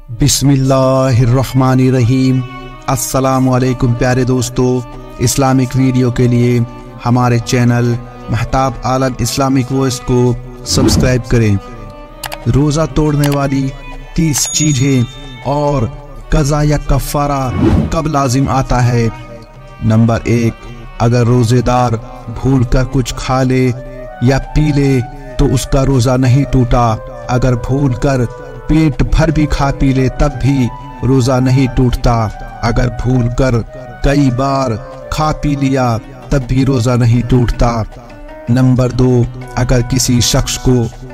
बिस्मिल्लाहिर्रहमानिर्रहीम। अस्सलाम वालेकुम प्यारे दोस्तों, इस्लामिक वीडियो के लिए हमारे चैनल महताब आलम इस्लामिक वॉइस को सब्सक्राइब करें। रोज़ा तोड़ने वाली 30 चीज़ें और कज़ा या कफ़ारा कब लाजिम आता है। नंबर 1, अगर रोज़ेदार भूल कर कुछ खा ले या पी ले तो उसका रोज़ा नहीं टूटा। अगर भूल कर पेट भर भी खा पी ले तब भी रोज़ा नहीं टूटता। अगर भूल कर कई बार खा पी लिया तब भी रोज़ा नहीं टूटता। नंबर 2, अगर किसी शख्स को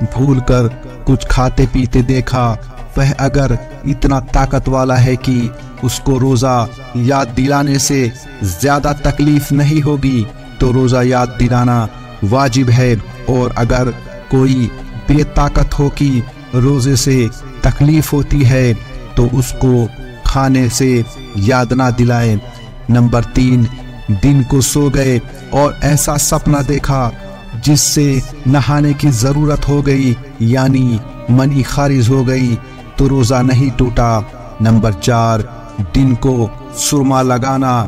भूल कर कुछ खाते पीते देखा, वह अगर इतना ताकत वाला है कि उसको रोज़ा याद दिलाने से ज़्यादा तकलीफ नहीं होगी तो रोज़ा याद दिलाना वाजिब है। और अगर कोई बेताकत हो कि रोज़े से तकलीफ होती है तो उसको खाने से याद ना दिलाएं। नंबर 3, दिन को सो गए और ऐसा सपना देखा जिससे नहाने की ज़रूरत हो गई, यानी मनी खारिज हो गई तो रोज़ा नहीं टूटा। नंबर 4, दिन को सुरमा लगाना,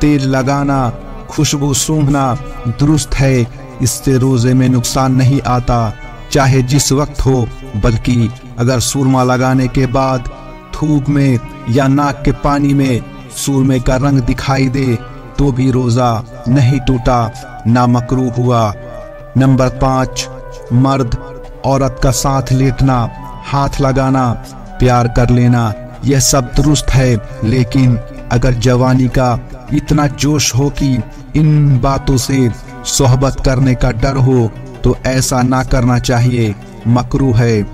तेल लगाना, खुशबू सूंघना दुरुस्त है, इससे रोज़े में नुकसान नहीं आता, चाहे जिस वक्त हो। बल्कि अगर सुरमा लगाने के बाद थूक में या नाक के पानी में सुरमे का रंग दिखाई दे तो भी रोज़ा नहीं टूटा, ना मकरूह हुआ। नंबर 5, मर्द औरत का साथ लेटना, हाथ लगाना, प्यार कर लेना, यह सब दुरुस्त है। लेकिन अगर जवानी का इतना जोश हो कि इन बातों से सोहबत करने का डर हो तो ऐसा ना करना चाहिए, मकरूह है।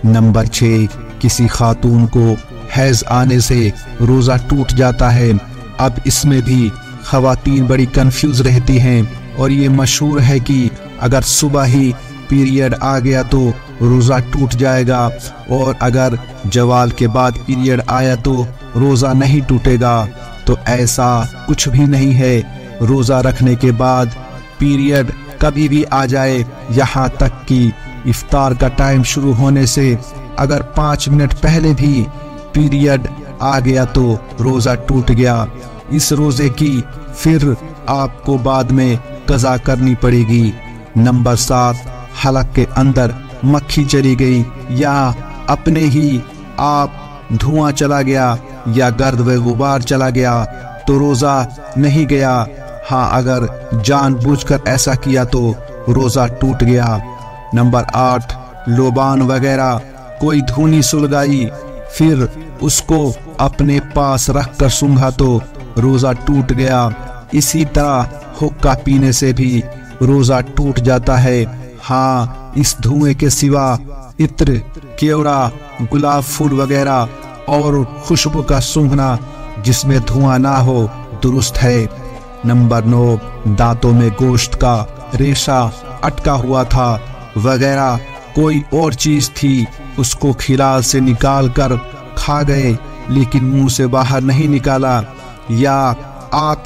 नंबर 6, किसी खातून को हैज आने से रोज़ा टूट जाता है। अब इसमें भी ख़वातीन बड़ी कंफ्यूज रहती हैं और ये मशहूर है कि अगर सुबह ही पीरियड आ गया तो रोज़ा टूट जाएगा और अगर जवाल के बाद पीरियड आया तो रोज़ा नहीं टूटेगा। तो ऐसा कुछ भी नहीं है। रोज़ा रखने के बाद पीरियड कभी भी आ जाए, यहाँ तक कि इफ्तार का टाइम शुरू होने से अगर 5 मिनट पहले भी पीरियड आ गया तो रोज़ा टूट गया। इस रोज़े की फिर आपको बाद में कज़ा करनी पड़ेगी। नंबर 7, हलक के अंदर मक्खी चली गई या अपने ही आप धुआं चला गया या गर्द व गुबार चला गया तो रोज़ा नहीं गया। हाँ, अगर जानबूझकर ऐसा किया तो रोज़ा टूट गया। नंबर 8, लोबान वगैरह कोई धूनी सुलगाई फिर उसको अपने पास रख कर सूंघा तो रोज़ा टूट गया। इसी तरह हुक्का पीने से भी रोज़ा टूट जाता है। हाँ, इस धुएं के सिवा इत्र, केवड़ा, गुलाब फूल वगैरह और खुशबू का सूंघना जिसमें धुआं ना हो दुरुस्त है। नंबर 9, दांतों में गोश्त का रेशा अटका हुआ था वगैरह कोई और चीज थी, उसको खिलाल से निकाल कर खा गए लेकिन मुंह से बाहर नहीं निकाला, या आप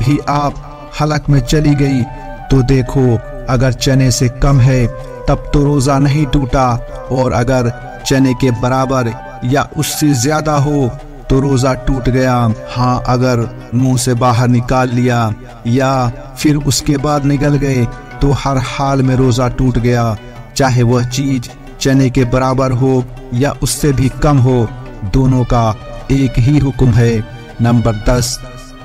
हलक में चली गई तो देखो अगर चने से कम है तब तो रोज़ा नहीं टूटा और अगर चने के बराबर या उससे ज़्यादा हो तो रोज़ा टूट गया। हाँ, अगर मुंह से बाहर निकाल लिया या फिर उसके बाद निकल गए तो हर हाल में रोज़ा टूट गया, चाहे वह चीज चने के बराबर हो या उससे भी कम हो, दोनों का एक ही हुक्म है। नंबर 10,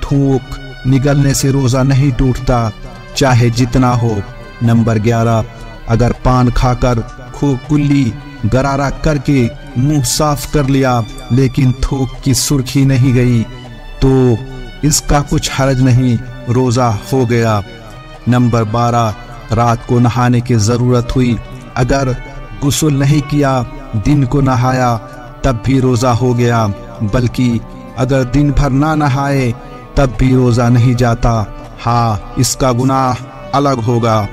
थूक निकलने से रोज़ा नहीं टूटता, चाहे जितना हो। नंबर 11, अगर पान खाकर खूब कुल्ली गरारा करके मुंह साफ कर लिया लेकिन थूक की सुर्खी नहीं गई तो इसका कुछ हर्ज नहीं, रोज़ा हो गया। नंबर 12, रात को नहाने की ज़रूरत हुई, अगर गुस्ल नहीं किया, दिन को नहाया तब भी रोज़ा हो गया, बल्कि अगर दिन भर ना नहाए तब भी रोज़ा नहीं जाता। हाँ, इसका गुनाह अलग होगा।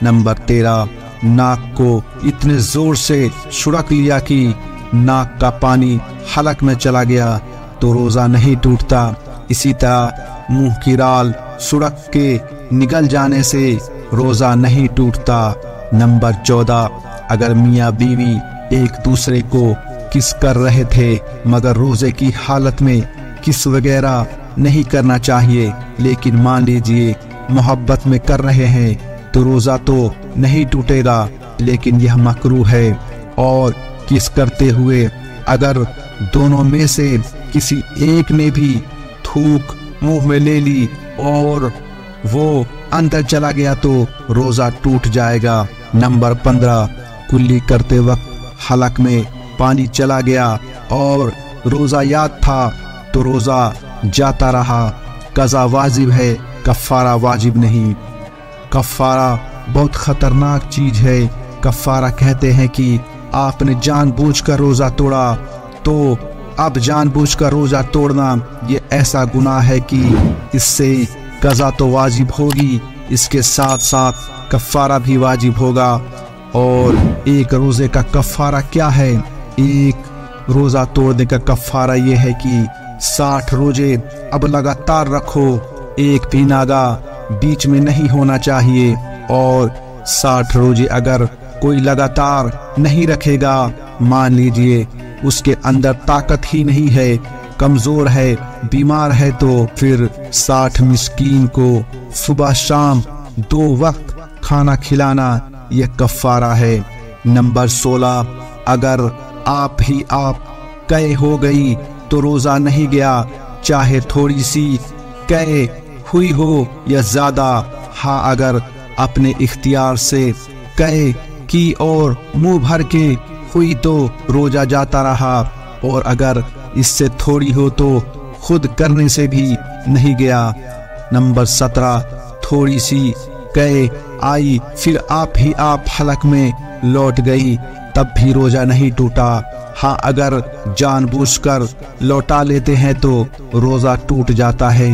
नंबर 13, नाक को इतने जोर से सुड़क लिया कि नाक का पानी हलक में चला गया तो रोज़ा नहीं टूटता। इसी तरह मुंह की राल सुड़क के निकल जाने से रोज़ा नहीं टूटता। नंबर 14, अगर मियाँ बीवी एक दूसरे को किस कर रहे थे, मगर रोजे की हालत में किस वगैरह नहीं करना चाहिए। लेकिन मान लीजिए मोहब्बत में कर रहे हैं तो रोजा तो नहीं टूटेगा, लेकिन यह मकरूह है। और किस करते हुए अगर दोनों में से किसी एक ने भी थूक मुंह में ले ली और वो अंदर चला गया तो रोजा टूट जाएगा। नंबर 15, कुल्ली करते वक्त हलक में पानी चला गया और रोजा याद था तो रोजा जाता रहा। कज़ा वाजिब है, कफ़ारा वाजिब नहीं। कफ़ारा बहुत खतरनाक चीज है। कफ़ारा कहते हैं कि आपने जानबूझकर रोजा तोड़ा तो अब जानबूझकर रोजा तोड़ना ये ऐसा गुनाह है कि इससे कज़ा तो वाजिब होगी, इसके साथ साथ कफ़ारा भी वाजिब होगा। और एक रोजे का कफ़ारा क्या है? एक रोजा तोड़ने का कफ़ारा ये है कि 60 रोजे अब लगातार रखो, एक भी नागा बीच में नहीं होना चाहिए। और 60 रोजे अगर कोई लगातार नहीं रखेगा, मान लीजिए उसके अंदर ताकत ही नहीं है, कमजोर है, बीमार है, तो फिर 60 मिस्कीन को सुबह शाम 2 वक्त खाना खिलाना यह कफ़ारा है। नंबर 16, अगर आप कय हो गई तो रोजा नहीं गया, चाहे थोड़ी सी कय हुई हो या ज्यादा। हाँ, अगर अपने इख्तियार से कय की और मुंह भर के हुई तो रोजा जाता रहा, और अगर इससे थोड़ी हो तो खुद करने से भी नहीं गया। नंबर 17, थोड़ी सी कय आई फिर आप हलक में लौट गई, तब भी रोजा नहीं टूटा। हाँ, अगर जानबूझकर लौटा लेते हैं तो रोजा टूट जाता है।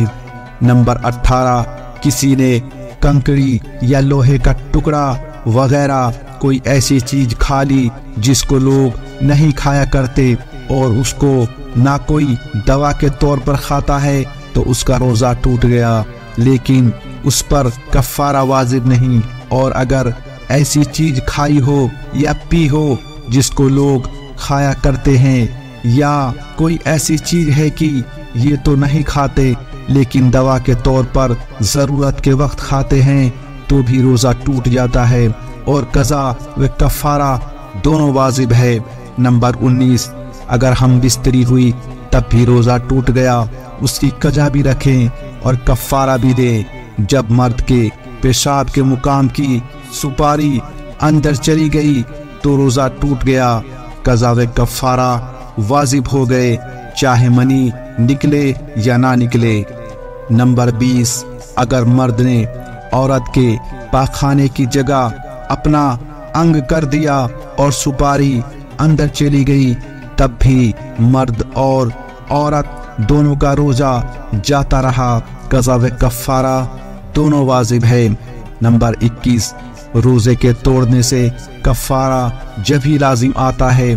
नंबर 18, किसी ने कंकड़ी या लोहे का टुकड़ा वगैरह कोई ऐसी चीज खा ली जिसको लोग नहीं खाया करते और उसको ना कोई दवा के तौर पर खाता है तो उसका रोजा टूट गया, लेकिन उस पर कफ़ारा वाजिब नहीं। और अगर ऐसी चीज खाई हो या पी हो जिसको लोग खाया करते हैं, या कोई ऐसी चीज है कि ये तो नहीं खाते लेकिन दवा के तौर पर जरूरत के वक्त खाते हैं, तो भी रोजा टूट जाता है और कज़ा व कफ़ारा दोनों वाजिब है। नंबर 19, अगर हम बिस्तरी हुई तब भी रोजा टूट गया, उसकी कज़ा भी रखें और कफ़ारा भी दें। जब मर्द के पेशाब के मुकाम की सुपारी अंदर चली गई तो रोजा टूट गया, कज़ा व कफ़ारा वाजिब हो गए, चाहे मनी निकले या ना निकले। नंबर 20, अगर मर्द ने औरत के पाखाने की जगह अपना अंग कर दिया और सुपारी अंदर चली गई, तब भी मर्द और औरत दोनों का रोजा जाता रहा, कज़ा व कफ़ारा दोनों वाजिब है। नंबर 21, रोजे के तोड़ने से कफ़ारा जब ही लाजिम आता है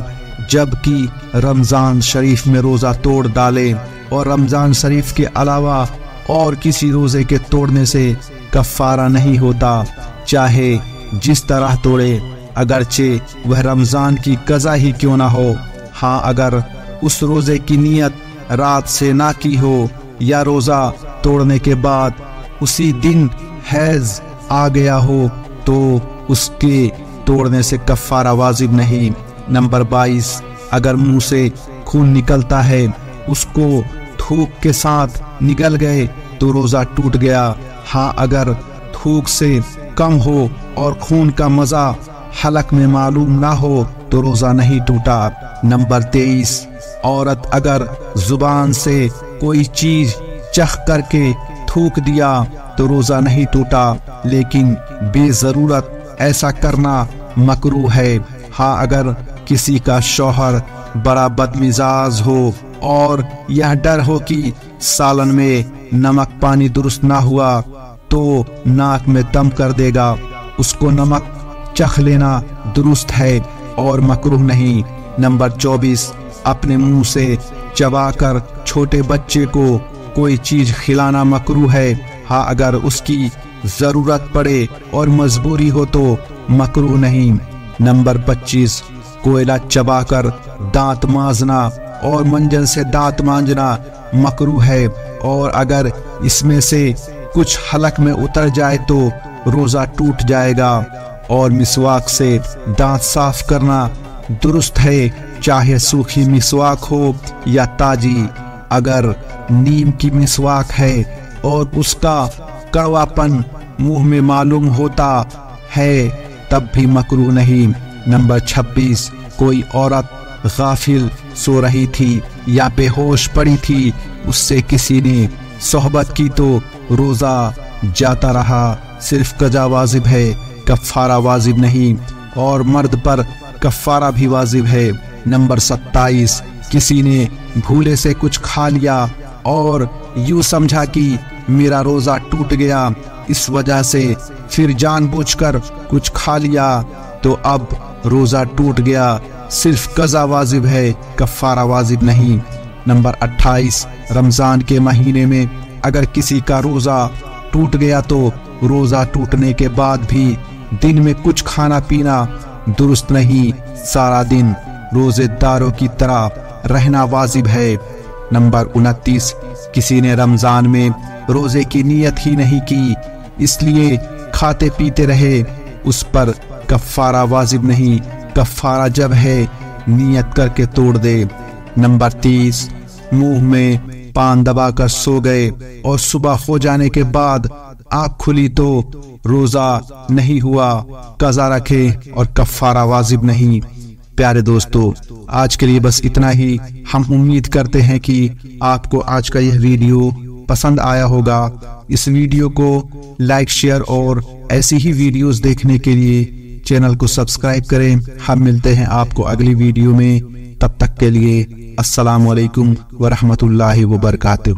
जबकि रमजान शरीफ में रोजा तोड़ डाले, और रमजान शरीफ के अलावा और किसी रोजे के तोड़ने से कफ़ारा नहीं होता, चाहे जिस तरह तोड़े, अगरचे वह रमजान की कज़ा ही क्यों ना हो। हाँ, अगर उस रोजे की नियत रात से ना की हो या रोजा तोड़ने के बाद उसी दिन हैज आ गया हो तो उसके तोड़ने से कफ़ारा वाजिब नहीं। नंबर 22, अगर मुंह से खून निकलता है, उसको थूक के साथ निकल गए तो रोजा टूट गया। हाँ, अगर थूक से कम हो और खून का मजा हलक में मालूम ना हो तो रोजा नहीं टूटा। नंबर 23, औरत अगर जुबान से कोई चीज चख करके थूक दिया तो रोजा नहीं टूटा, लेकिन बेजरूरत ऐसा करना मकरूह है। हाँ, अगर किसी का शौहर बड़ा बदमिजाज हो और यह डर हो कि सालन में नमक पानी दुरुस्त ना हुआ तो नाक में दम कर देगा, उसको नमक चख लेना दुरुस्त है और मकरूह नहीं। नंबर 24, अपने मुंह से चबाकर छोटे बच्चे को कोई चीज खिलाना मकरूह है। हाँ, अगर उसकी जरूरत पड़े और मजबूरी हो तो मकरूह नहीं। नंबर 25, کوئلہ چبا کر دانت مانجنا اور منجن سے دانت مانجنا مکروہ ہے، اور اگر اس میں سے کچھ حلق میں اتر جائے تو روزہ ٹوٹ جائے گا۔ اور مسواک سے دانت صاف کرنا درست ہے، چاہے سوکھی مسواک ہو یا تازی۔ اگر نیم کی مسواک ہے اور اس کا کڑوا پن منہ میں معلوم ہوتا ہے تب بھی مکروہ نہیں۔ نمبر 26، کوئی عورت غافل سو رہی تھی یا بے ہوش پڑی تھی، اس سے کسی نے صحبت کی تو روزہ جاتا رہا، صرف قضا واجب ہے، کفارہ واجب نہیں، اور مرد پر کفارہ بھی واجب ہے۔ نمبر 27، کسی نے بھولے سے کچھ کھا لیا اور یوں سمجھا کہ میرا روزہ ٹوٹ گیا، اس وجہ سے پھر جان بوجھ کر کچھ کھا لیا تو اب روزہ ٹوٹ گیا، صرف قضا واجب ہے، کفارہ واجب نہیں۔ نمبر 28، رمضان کے مہینے میں اگر کسی کا روزہ ٹوٹ گیا تو روزہ ٹوٹنے کے بعد بھی دن میں کچھ کھانا پینا درست نہیں، سارا دن روزے داروں کی طرح رہنا واجب ہے۔ نمبر 29، کسی نے رمضان میں روزے کی نیت ہی نہیں کی، اس لیے کھاتے پیتے رہے، اس پر کفارہ واجب نہیں، کفارہ جب ہے نیت کر کے توڑ دے۔ نمبر 30، منہ میں پان دبا کر سو گئے اور صبح ہو جانے کے بعد آنکھ کھلی تو روزہ نہیں ہوا، قضا رکھے اور کفارہ واجب نہیں۔ پیارے دوستو، آج کے لیے بس اتنا ہی۔ ہم امید کرتے ہیں کہ آپ کو آج کا یہ ویڈیو پسند آیا ہوگا۔ اس ویڈیو کو لائک، شیئر اور ایسی ہی ویڈیوز دیکھنے کے لیے چینل کو سبسکرائب کریں۔ ہم ملتے ہیں آپ کو اگلی ویڈیو میں، تب تک کے لیے السلام علیکم ورحمۃ اللہ وبرکاتہ۔